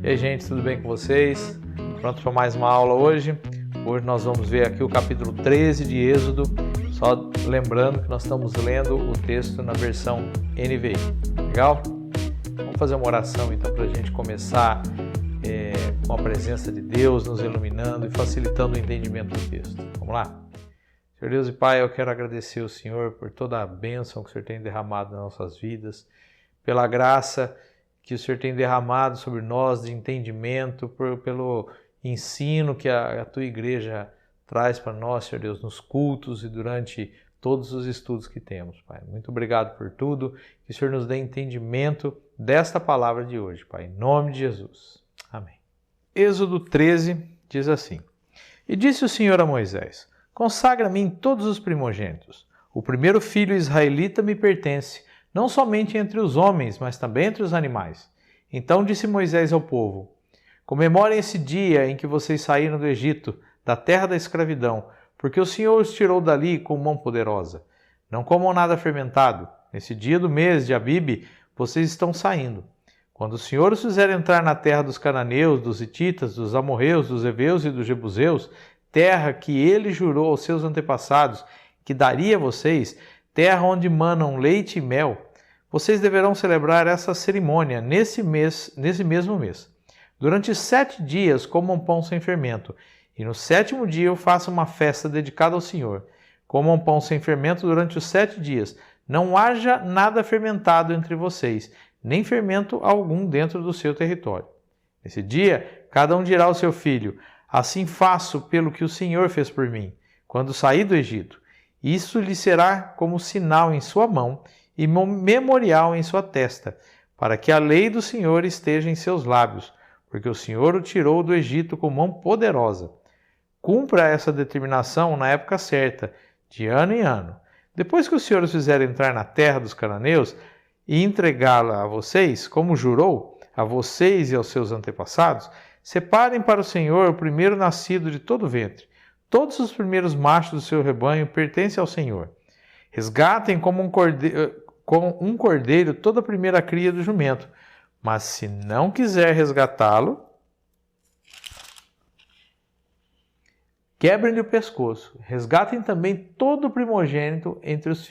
E aí, gente, tudo bem com vocês? Pronto para mais uma aula hoje? Hoje nós vamos ver aqui o capítulo 13 de Êxodo, só lembrando que nós estamos lendo o texto na versão NVI. Legal? Vamos fazer uma oração então para a gente começar com a presença de Deus nos iluminando e facilitando o entendimento do texto. Vamos lá? Senhor Deus e Pai, eu quero agradecer ao Senhor por toda a bênção que o Senhor tem derramado nas nossas vidas, pela graça que o Senhor tem derramado sobre nós de entendimento, pelo ensino que a Tua Igreja traz para nós, Senhor Deus, nos cultos e durante todos os estudos que temos, Pai. Muito obrigado por tudo, que o Senhor nos dê entendimento desta palavra de hoje, Pai, em nome de Jesus. Amém. Êxodo 13 diz assim: E disse o Senhor a Moisés: Consagra-me todos os primogênitos. O primeiro filho israelita me pertence, não somente entre os homens, mas também entre os animais. Então disse Moisés ao povo: Comemorem esse dia em que vocês saíram do Egito, da terra da escravidão, porque o Senhor os tirou dali com mão poderosa. Não comam nada fermentado. Nesse dia do mês de Abibe, vocês estão saindo. Quando o Senhor os fizer entrar na terra dos cananeus, dos hititas, dos amorreus, dos heveus e dos jebuseus, terra que ele jurou aos seus antepassados que daria a vocês, terra onde manam leite e mel, vocês deverão celebrar essa cerimônia nesse mesmo mês. Durante 7 dias comam pão sem fermento, e no 7º dia eu faço uma festa dedicada ao Senhor. Comam pão sem fermento durante os 7 dias. Não haja nada fermentado entre vocês, nem fermento algum dentro do seu território. Nesse dia, cada um dirá ao seu filho: Assim faço pelo que o Senhor fez por mim, quando saí do Egito. Isso lhe será como sinal em sua mão e memorial em sua testa, para que a lei do Senhor esteja em seus lábios, porque o Senhor o tirou do Egito com mão poderosa. Cumpra essa determinação na época certa, de ano em ano. Depois que o Senhor os fizer entrar na terra dos cananeus e entregá-la a vocês, como jurou, a vocês e aos seus antepassados, separem para o Senhor o primeiro nascido de todo o ventre. Todos os primeiros machos do seu rebanho pertencem ao Senhor. Resgatem como um cordeiro toda a primeira cria do jumento. Mas se não quiser resgatá-lo, quebrem-lhe o pescoço. Resgatem também todo o primogênito entre os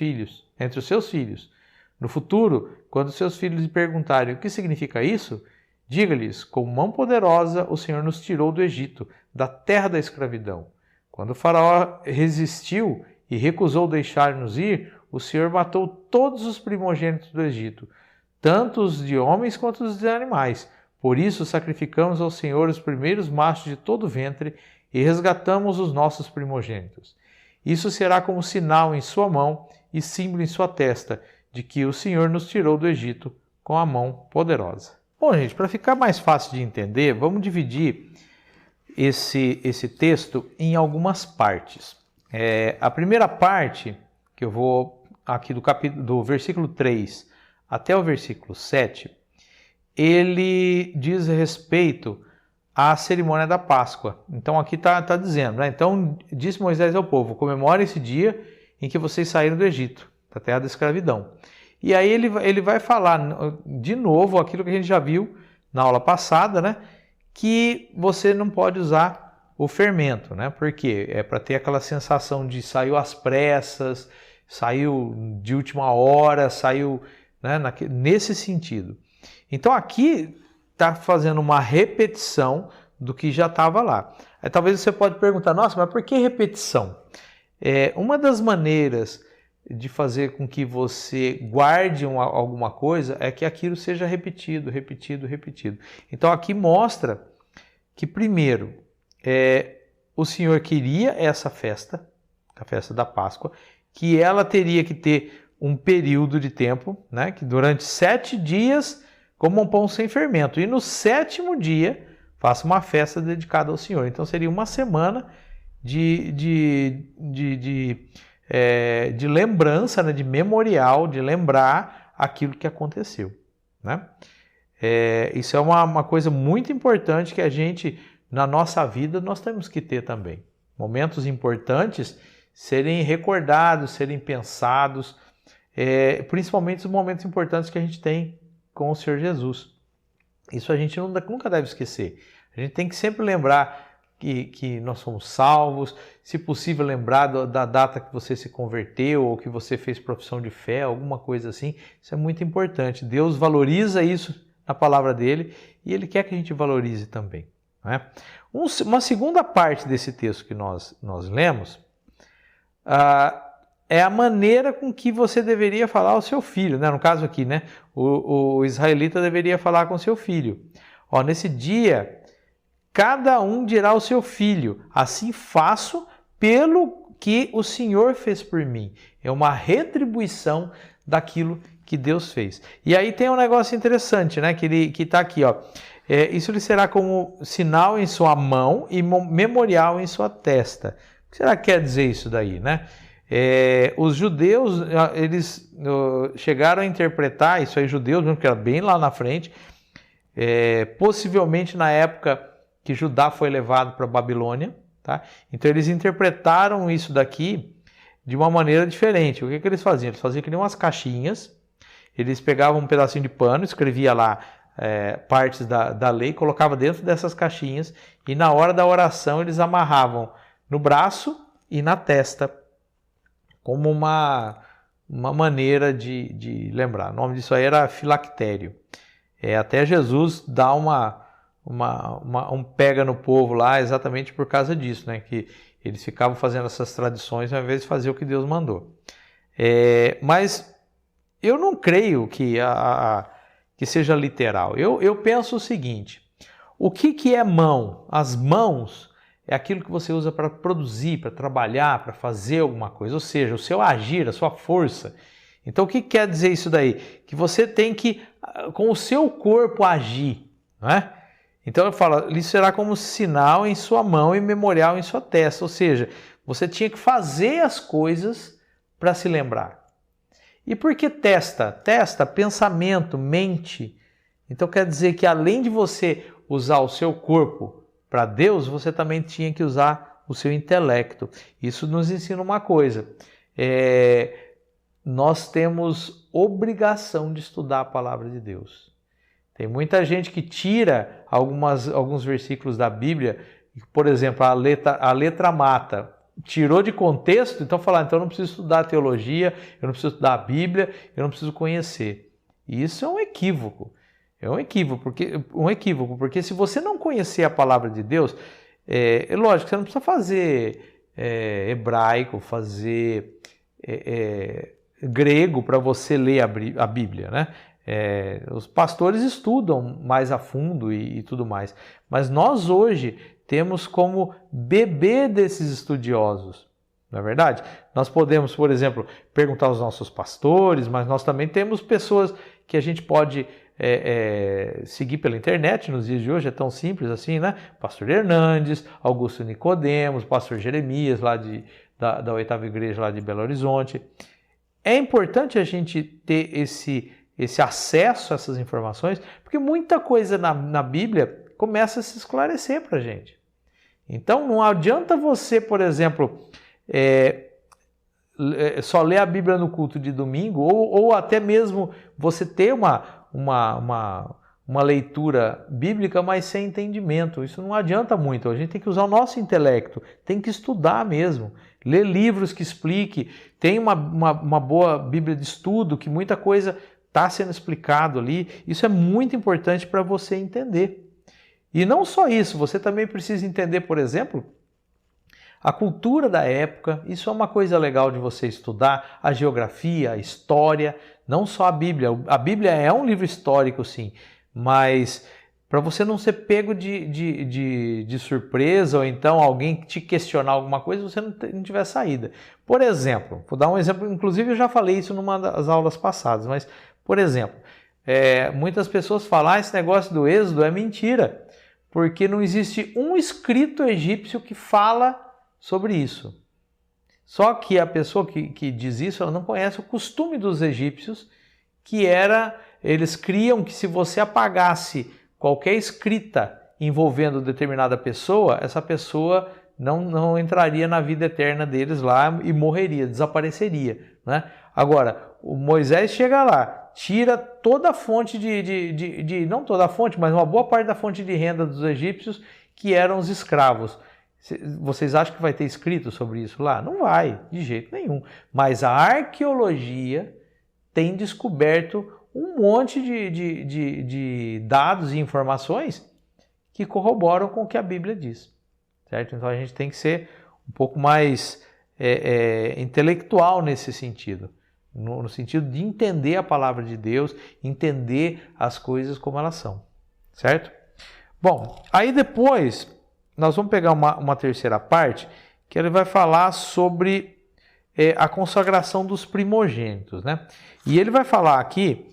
seus filhos. No futuro, quando seus filhos lhe perguntarem o que significa isso, diga-lhes: com mão poderosa o Senhor nos tirou do Egito, da terra da escravidão. Quando o faraó resistiu e recusou deixar-nos ir, o Senhor matou todos os primogênitos do Egito, tanto os de homens quanto os de animais. Por isso sacrificamos ao Senhor os primeiros machos de todo o ventre e resgatamos os nossos primogênitos. Isso será como sinal em sua mão e símbolo em sua testa, de que o Senhor nos tirou do Egito com a mão poderosa. Bom, gente, para ficar mais fácil de entender, vamos dividir esse texto em algumas partes. A primeira parte, que eu vou aqui do versículo 3 até o versículo 7, ele diz respeito à cerimônia da Páscoa. Então aqui está dizendo, né? Então disse Moisés ao povo: comemore esse dia em que vocês saíram do Egito, da terra da escravidão. E aí ele vai falar de novo aquilo que a gente já viu na aula passada, né? Que você não pode usar o fermento, né? Porque é para ter aquela sensação de saiu às pressas, saiu de última hora, saiu, né, nesse sentido. Então aqui está fazendo uma repetição do que já estava lá. Aí talvez você pode perguntar: nossa, mas por que repetição? Uma das maneiras de fazer com que você guarde alguma coisa é que aquilo seja repetido. Então aqui mostra que primeiro o Senhor queria essa festa, a festa da Páscoa, que ela teria que ter um período de tempo, né, que durante 7 dias comam pão sem fermento, e no 7º dia faça uma festa dedicada ao Senhor. Então seria uma semana de lembrança, né, de memorial, de lembrar aquilo que aconteceu, né? Isso é uma coisa muito importante que a gente, na nossa vida, nós temos que ter também. Momentos importantes serem recordados, serem pensados, principalmente os momentos importantes que a gente tem com o Senhor Jesus. Isso a gente nunca deve esquecer. A gente tem que sempre lembrar que nós somos salvos, se possível lembrar da data que você se converteu ou que você fez profissão de fé, alguma coisa assim. Isso é muito importante. Deus valoriza isso na palavra dele e ele quer que a gente valorize também. Não é? Uma segunda parte desse texto que nós lemos é a maneira com que você deveria falar ao seu filho. Né? No caso aqui, né? O israelita deveria falar com seu filho. Ó, nesse dia, cada um dirá ao seu filho, assim faço pelo que o Senhor fez por mim. É uma retribuição daquilo que Deus fez. E aí tem um negócio interessante, né? Que está aqui, ó. Isso lhe será como sinal em sua mão e memorial em sua testa. O que será que quer dizer isso daí, né? Os judeus, eles chegaram a interpretar, isso aí judeus, porque era bem lá na frente, possivelmente na época que Judá foi levado para a Babilônia, tá? Então eles interpretaram isso daqui de uma maneira diferente. O que eles faziam? Eles faziam que nem umas caixinhas, eles pegavam um pedacinho de pano, escrevia lá partes da lei, colocava dentro dessas caixinhas e na hora da oração eles amarravam no braço e na testa, como uma maneira de lembrar. O nome disso aí era filactério. Até Jesus dá um pega no povo lá exatamente por causa disso, né? Que eles ficavam fazendo essas tradições ao invés de fazer o que Deus mandou. Mas eu não creio que seja literal. Eu penso o seguinte, o que é mão? As mãos é aquilo que você usa para produzir, para trabalhar, para fazer alguma coisa, ou seja, o seu agir, a sua força. Então o que quer dizer isso daí? Que você tem que, com o seu corpo, agir, não é? Então eu falo, isso será como sinal em sua mão e memorial em sua testa, ou seja, você tinha que fazer as coisas para se lembrar. E por que testa? Testa, pensamento, mente. Então quer dizer que além de você usar o seu corpo para Deus, você também tinha que usar o seu intelecto. Isso nos ensina uma coisa. Nós temos obrigação de estudar a palavra de Deus. Tem muita gente que tira alguns versículos da Bíblia, por exemplo, a letra mata. Tirou de contexto, então falar, então eu não preciso estudar teologia, eu não preciso estudar a Bíblia, eu não preciso conhecer. E isso é um equívoco. É um equívoco, porque se você não conhecer a palavra de Deus, é lógico, você não precisa fazer hebraico, fazer grego para você ler a Bíblia, né? Os pastores estudam mais a fundo e tudo mais, mas nós hoje temos como beber desses estudiosos, não é verdade? Nós podemos, por exemplo, perguntar aos nossos pastores, mas nós também temos pessoas que a gente pode seguir pela internet nos dias de hoje, é tão simples assim, né? Pastor Hernandes, Augusto Nicodemos, Pastor Jeremias, lá da 8ª Igreja lá de Belo Horizonte. É importante a gente ter esse acesso a essas informações, porque muita coisa na Bíblia começa a se esclarecer para a gente. Então não adianta você, por exemplo, só ler a Bíblia no culto de domingo, ou até mesmo você ter uma leitura bíblica, mas sem entendimento. Isso não adianta muito. A gente tem que usar o nosso intelecto, tem que estudar mesmo, ler livros que expliquem. Tem uma boa Bíblia de estudo, que muita coisa está sendo explicado ali. Isso é muito importante para você entender. E não só isso, você também precisa entender, por exemplo, a cultura da época. Isso é uma coisa legal de você estudar, a geografia, a história, não só a Bíblia. A Bíblia é um livro histórico, sim, mas para você não ser pego de surpresa, ou então alguém te questionar alguma coisa, você não tiver saída. Por exemplo, vou dar um exemplo, inclusive eu já falei isso numa das aulas passadas, mas, por exemplo, muitas pessoas falam, esse negócio do Êxodo é mentira, porque não existe um escrito egípcio que fala sobre isso. Só que a pessoa que diz isso, ela não conhece o costume dos egípcios, que eles criam que se você apagasse qualquer escrita envolvendo determinada pessoa, essa pessoa não entraria na vida eterna deles lá e morreria, desapareceria, né? Agora, o Moisés chega lá, tira toda a fonte não toda a fonte, mas uma boa parte da fonte de renda dos egípcios, que eram os escravos. Vocês acham que vai ter escrito sobre isso lá? Não vai, de jeito nenhum. Mas a arqueologia tem descoberto um monte de dados e informações que corroboram com o que a Bíblia diz, certo? Então a gente tem que ser um pouco mais intelectual nesse sentido, no sentido de entender a palavra de Deus, entender as coisas como elas são, certo? Bom, aí depois nós vamos pegar uma terceira parte, que ele vai falar sobre a consagração dos primogênitos, né? E ele vai falar aqui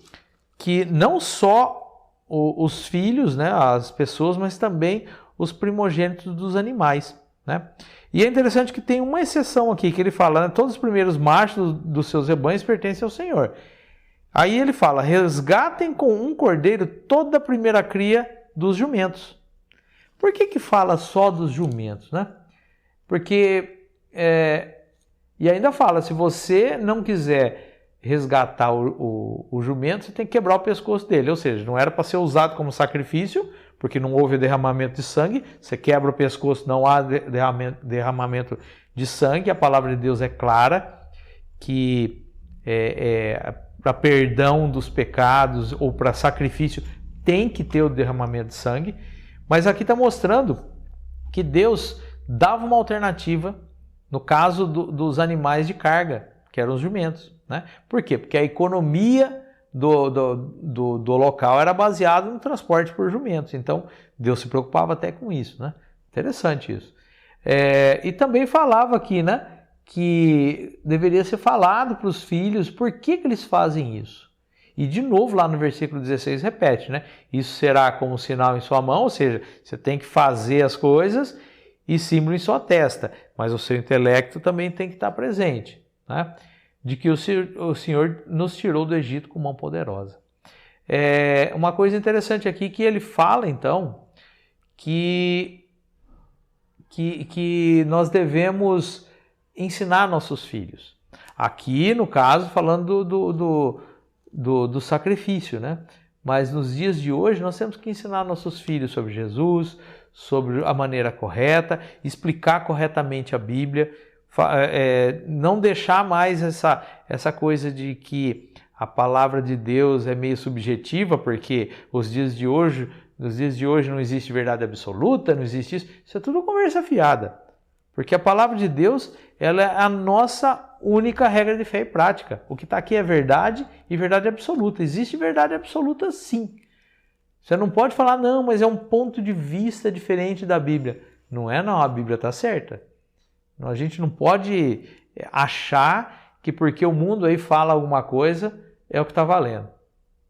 que não só os filhos, né, as pessoas, mas também os primogênitos dos animais, né? E é interessante que tem uma exceção aqui, que ele fala, né, todos os primeiros machos dos seus rebanhos pertencem ao Senhor. Aí ele fala, resgatem com um cordeiro toda a primeira cria dos jumentos. Por que fala só dos jumentos, né? Porque, e ainda fala, se você não quiser resgatar o jumento, você tem que quebrar o pescoço dele, ou seja, não era para ser usado como sacrifício, porque não houve derramamento de sangue, você quebra o pescoço, não há derramamento de sangue, a palavra de Deus é clara, que para perdão dos pecados ou para sacrifício tem que ter o derramamento de sangue, mas aqui está mostrando que Deus dava uma alternativa no caso dos animais de carga, que eram os jumentos, né? Por quê? Porque a economia do local era baseada no transporte por jumentos, então Deus se preocupava até com isso, né? Interessante isso. E também falava aqui, né, que deveria ser falado para os filhos por que eles fazem isso. E de novo lá no versículo 16 repete, né? Isso será como sinal em sua mão, ou seja, você tem que fazer as coisas e símbolo em sua testa, mas o seu intelecto também tem que estar presente, né? De que o Senhor nos tirou do Egito com mão poderosa. Uma coisa interessante aqui que ele fala, então, que nós devemos ensinar nossos filhos. Aqui, no caso, falando do sacrifício, né? Mas nos dias de hoje nós temos que ensinar nossos filhos sobre Jesus, sobre a maneira correta, explicar corretamente a Bíblia, não deixar mais essa coisa de que a palavra de Deus é meio subjetiva, porque nos dias de hoje não existe verdade absoluta, não existe isso. Isso é tudo conversa fiada. Porque a palavra de Deus, ela é a nossa única regra de fé e prática. O que está aqui é verdade e verdade absoluta. Existe verdade absoluta, sim. Você não pode falar, não, mas é um ponto de vista diferente da Bíblia. Não é, não. A Bíblia está certa. A gente não pode achar que porque o mundo aí fala alguma coisa, é o que está valendo.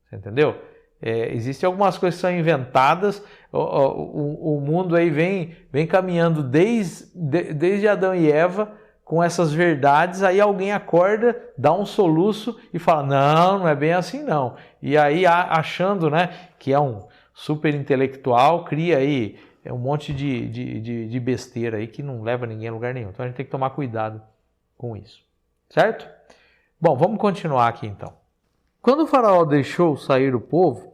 Você entendeu? Existem algumas coisas que são inventadas, o mundo aí vem caminhando desde Adão e Eva com essas verdades, aí alguém acorda, dá um soluço e fala, não é bem assim não. E aí achando, né, que é um super intelectual, cria aí um monte de besteira aí que não leva ninguém a lugar nenhum. Então a gente tem que tomar cuidado com isso, certo? Bom, vamos continuar aqui então. Quando o faraó deixou sair o povo,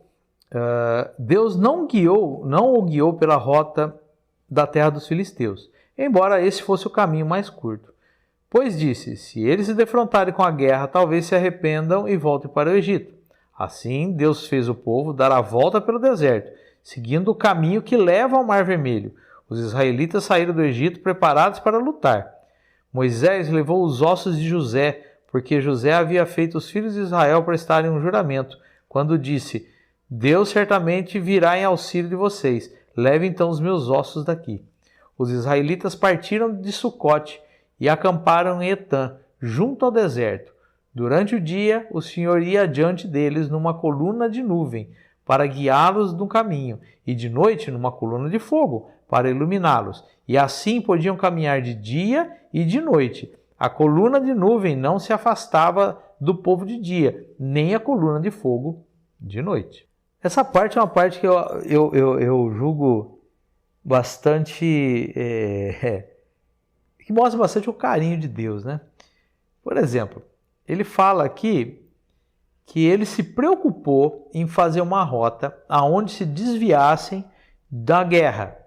Deus não o guiou pela rota da terra dos filisteus, embora esse fosse o caminho mais curto. Pois disse, se eles se defrontarem com a guerra, talvez se arrependam e voltem para o Egito. Assim, Deus fez o povo dar a volta pelo deserto, seguindo o caminho que leva ao Mar Vermelho. Os israelitas saíram do Egito preparados para lutar. Moisés levou os ossos de José, porque José havia feito os filhos de Israel prestarem um juramento, quando disse, Deus certamente virá em auxílio de vocês, leve então os meus ossos daqui. Os israelitas partiram de Sucote e acamparam em Etã, junto ao deserto. Durante o dia, o Senhor ia adiante deles numa coluna de nuvem, para guiá-los no caminho, e de noite numa coluna de fogo, para iluminá-los. E assim podiam caminhar de dia e de noite. A coluna de nuvem não se afastava do povo de dia, nem a coluna de fogo de noite. Essa parte é uma parte que eu julgo bastante... que mostra bastante o carinho de Deus, né? Por exemplo, ele fala aqui que ele se preocupou em fazer uma rota aonde se desviassem da guerra.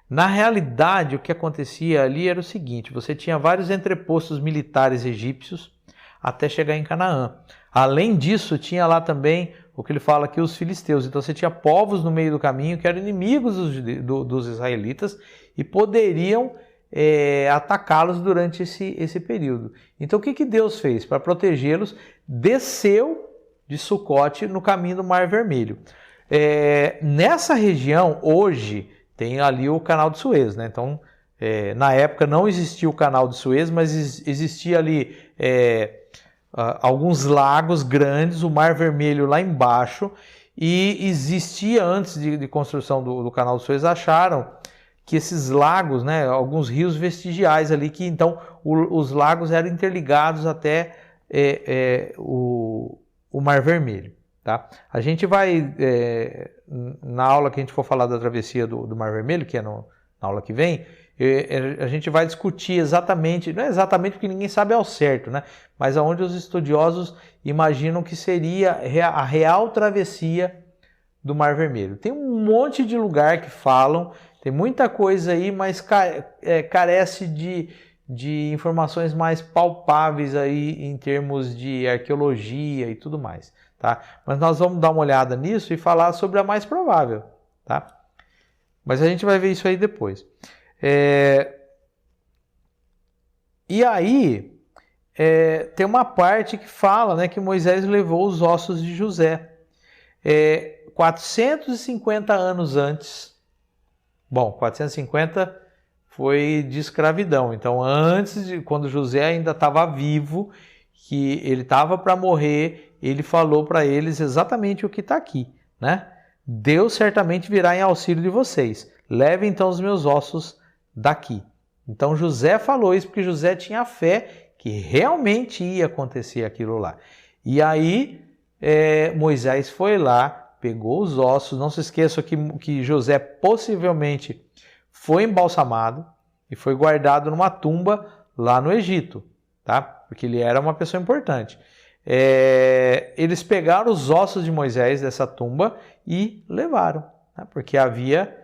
Na realidade, o que acontecia ali era o seguinte: você tinha vários entrepostos militares egípcios até chegar em Canaã. Além disso, tinha lá também o que ele fala aqui, os filisteus. Então você tinha povos no meio do caminho que eram inimigos dos israelitas e poderiam atacá-los durante esse período. Então o que Deus fez? Para protegê-los, desceu de Sucote no caminho do Mar Vermelho. Nessa região, hoje, tem ali o canal de Suez, né? Então, na época não existia o canal de Suez, mas existia ali alguns lagos grandes, o Mar Vermelho lá embaixo, e existia, antes de construção do canal de Suez, acharam que esses lagos, né, alguns rios vestigiais ali, que então os lagos eram interligados até o Mar Vermelho. Tá? A gente vai, na aula que a gente for falar da travessia do Mar Vermelho, que é na aula que vem, a gente vai discutir exatamente, não é exatamente porque ninguém sabe ao certo, né? Mas aonde os estudiosos imaginam que seria a real travessia do Mar Vermelho. Tem um monte de lugar que falam, tem muita coisa aí, mas carece de informações mais palpáveis aí em termos de arqueologia e tudo mais. Tá? Mas nós vamos dar uma olhada nisso e falar sobre a mais provável. Tá? Mas a gente vai ver isso aí depois. E aí, tem uma parte que fala, né, que Moisés levou os ossos de José. 450 anos antes. Bom, 450 foi de escravidão. Então, quando José ainda estava vivo, que ele estava para morrer, ele falou para eles exatamente o que está aqui, né? Deus certamente virá em auxílio de vocês. Levem então os meus ossos daqui. Então José falou isso porque José tinha fé que realmente ia acontecer aquilo lá. E aí Moisés foi lá, pegou os ossos. Não se esqueça que José possivelmente foi embalsamado e foi guardado numa tumba lá no Egito, tá? Porque ele era uma pessoa importante. Eles pegaram os ossos de Moisés dessa tumba e levaram, né? Porque havia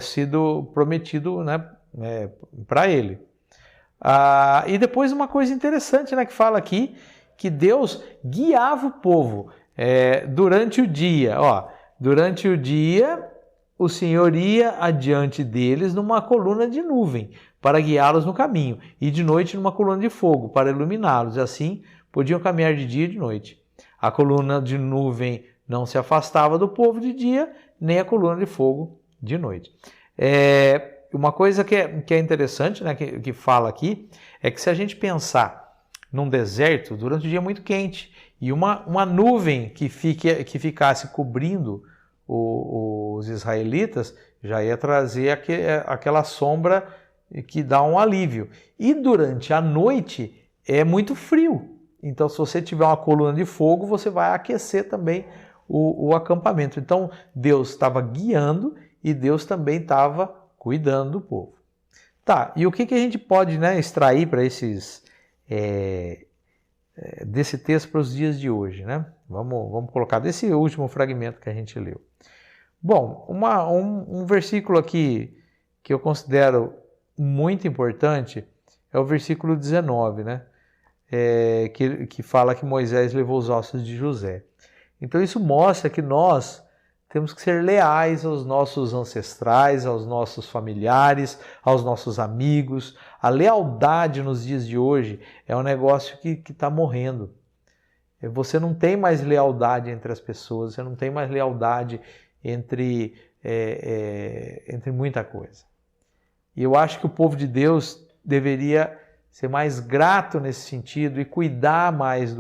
sido prometido, né, para ele. E depois uma coisa interessante, né, que fala aqui, que Deus guiava o povo durante o dia. Durante o dia, o Senhor ia adiante deles numa coluna de nuvem para guiá-los no caminho, e de noite numa coluna de fogo para iluminá-los, e assim podiam caminhar de dia e de noite. A coluna de nuvem não se afastava do povo de dia, nem a coluna de fogo de noite. Uma coisa que é interessante, né, que fala aqui, é que se a gente pensar num deserto, durante o dia é muito quente, e uma nuvem que ficasse cobrindo os israelitas já ia trazer aquela sombra que dá um alívio. E durante a noite é muito frio. Então, se você tiver uma coluna de fogo, você vai aquecer também o acampamento. Então, Deus estava guiando e Deus também estava cuidando do povo. Tá, e o que a gente pode, né, extrair para desse texto para os dias de hoje, né? Vamos colocar desse último fragmento que a gente leu. Bom, um versículo aqui que eu considero muito importante é o versículo 19, né? Que fala que Moisés levou os ossos de José. Então isso mostra que nós temos que ser leais aos nossos ancestrais, aos nossos familiares, aos nossos amigos. A lealdade nos dias de hoje é um negócio que está morrendo. Você não tem mais lealdade entre as pessoas, você não tem mais lealdade entre muita coisa. E eu acho que o povo de Deus deveria ser mais grato nesse sentido e cuidar mais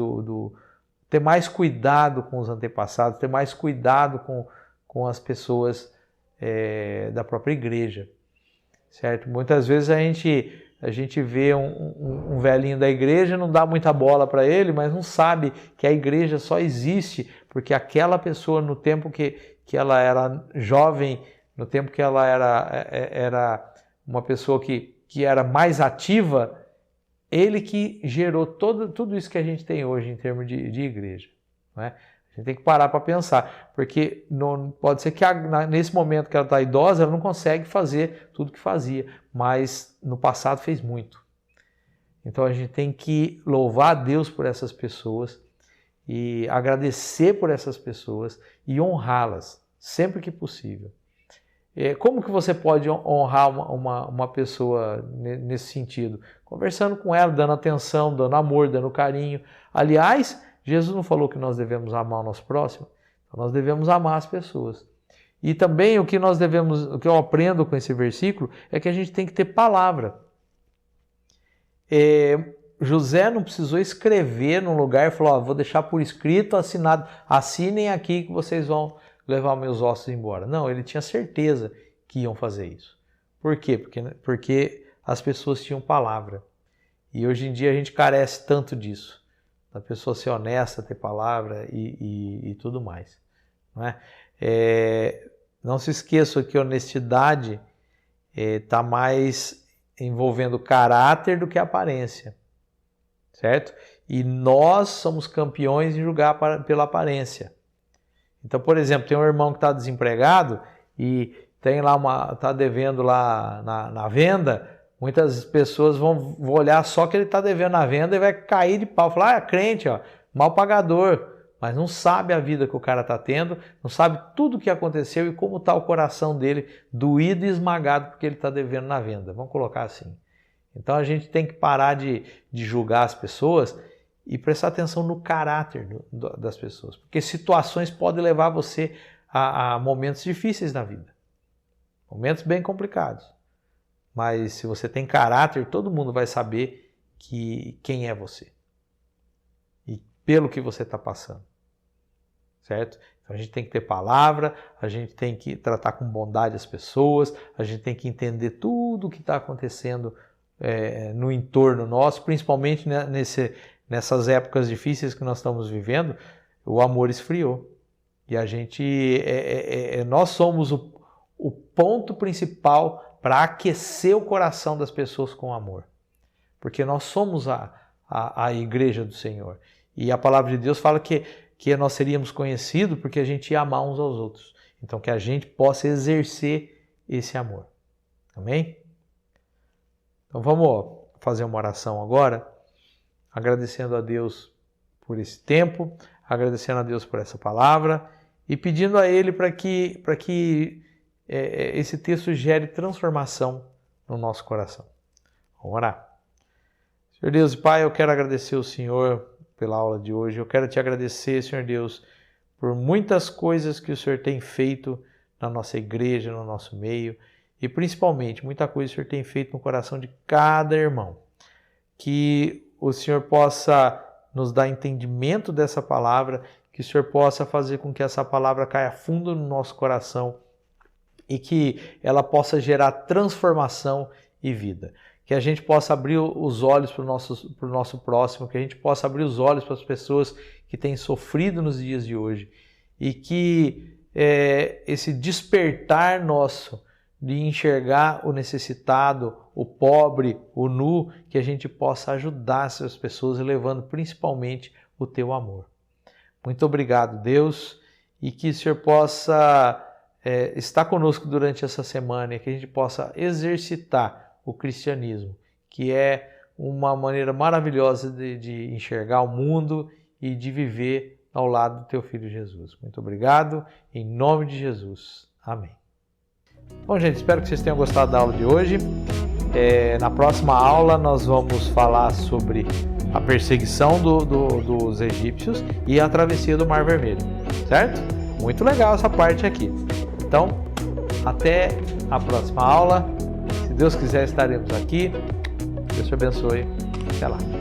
ter mais cuidado com os antepassados, ter mais cuidado com as pessoas da própria igreja, certo? Muitas vezes a gente vê um velhinho da igreja, não dá muita bola para ele, mas não sabe que a igreja só existe porque aquela pessoa, no tempo que ela era jovem, no tempo que ela era uma pessoa que era mais ativa, ele que gerou tudo isso que a gente tem hoje em termos de igreja. não é? A gente tem que parar para pensar, porque não, pode ser que nesse momento que ela está idosa, ela não consegue fazer tudo que fazia, mas no passado fez muito. Então a gente tem que louvar a Deus por essas pessoas e agradecer por essas pessoas e honrá-las sempre que possível. Como que você pode honrar uma pessoa nesse sentido? Conversando com ela, dando atenção, dando amor, dando carinho. Aliás, Jesus não falou que nós devemos amar o nosso próximo? Então nós devemos amar as pessoas. E também o que eu aprendo com esse versículo é que a gente tem que ter palavra. José não precisou escrever num lugar e falou, vou deixar por escrito, assinado, assinem aqui que vocês vão levar meus ossos embora. Não, ele tinha certeza que iam fazer isso. Por quê? Porque as pessoas tinham palavra. E hoje em dia a gente carece tanto disso. A pessoa ser honesta, ter palavra e tudo mais. Não é? Não se esqueça que a honestidade está mais envolvendo caráter do que aparência. Certo? E nós somos campeões em julgar pela aparência. Então, por exemplo, tem um irmão que está desempregado e tem lá está devendo lá na venda. Muitas pessoas vão olhar só que ele está devendo na venda e vai cair de pau. Falar, crente, mal pagador. Mas não sabe a vida que o cara está tendo, não sabe tudo o que aconteceu e como está o coração dele doído e esmagado porque ele está devendo na venda. Vamos colocar assim. Então a gente tem que parar de julgar as pessoas e prestar atenção no caráter das pessoas. Porque situações podem levar você a momentos difíceis na vida. Momentos bem complicados. Mas se você tem caráter, todo mundo vai saber quem é você. E pelo que você está passando. Certo? Então a gente tem que ter palavra, a gente tem que tratar com bondade as pessoas, a gente tem que entender tudo o que está acontecendo no entorno nosso, principalmente nessas épocas difíceis que nós estamos vivendo, o amor esfriou. E a gente, nós somos o ponto principal para aquecer o coração das pessoas com amor. Porque nós somos a igreja do Senhor. E a palavra de Deus fala que nós seríamos conhecidos porque a gente ia amar uns aos outros. Então que a gente possa exercer esse amor. Amém? Então vamos fazer uma oração agora, agradecendo a Deus por esse tempo, agradecendo a Deus por essa palavra e pedindo a Ele para que esse texto gere transformação no nosso coração. Vamos orar. Senhor Deus e Pai, eu quero agradecer ao Senhor pela aula de hoje. Eu quero te agradecer, Senhor Deus, por muitas coisas que o Senhor tem feito na nossa igreja, no nosso meio. E principalmente, muita coisa o Senhor tem feito no coração de cada irmão. Que o Senhor possa nos dar entendimento dessa palavra, que o Senhor possa fazer com que essa palavra caia fundo no nosso coração e que ela possa gerar transformação e vida. Que a gente possa abrir os olhos para o nosso próximo, que a gente possa abrir os olhos para as pessoas que têm sofrido nos dias de hoje e que esse despertar nosso de enxergar o necessitado, o pobre, o nu, que a gente possa ajudar essas pessoas, levando principalmente o teu amor. Muito obrigado, Deus, e que o Senhor possa estar conosco durante essa semana e que a gente possa exercitar o cristianismo, que é uma maneira maravilhosa de enxergar o mundo e de viver ao lado do teu Filho Jesus. Muito obrigado, em nome de Jesus. Amém. Bom, gente, espero que vocês tenham gostado da aula de hoje. Na próxima aula nós vamos falar sobre a perseguição dos egípcios e a travessia do Mar Vermelho, certo? Muito legal essa parte aqui. Então, até a próxima aula. Se Deus quiser, estaremos aqui. Deus te abençoe. Até lá.